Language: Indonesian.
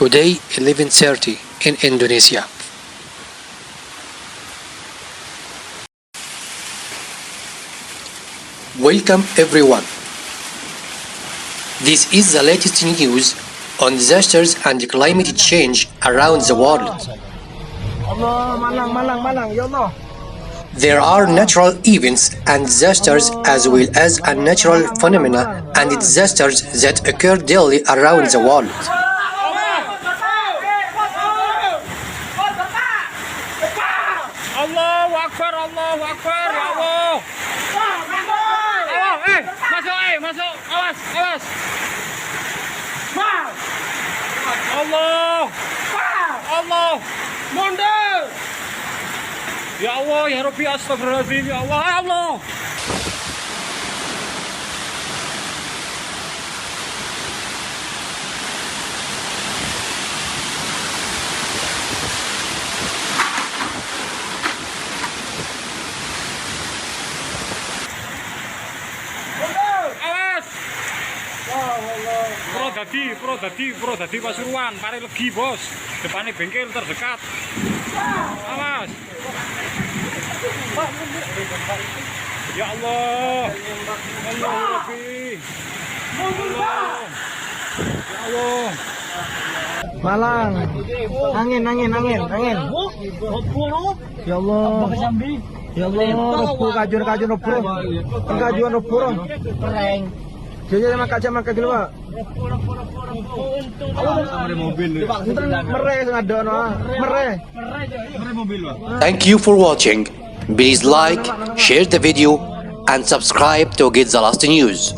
Today 11:30 in Indonesia. Welcome everyone. This is the latest news on disasters and climate change around the world. There are natural events and disasters as well as unnatural phenomena and disasters that occur daily around the world. Allahu Akbar, ya Allah. Masuk, awas. Allah, mundur. Ya Allah, ya Rabbi, astagfirullahaladzim, ya Allah. Pro dadi Pasuruan, pare legi bos. Depannya bengkel terdekat. Awas. Ya Allah. Allah Rabbi. Ya Allah. Malang. Angin. Ya Allah. Ya Allah, robo kajun robo. Kajuan robo. Pereng. Jadi makan dulu, Pak. Thank you for watching. Please like, share the video and subscribe to get the last news.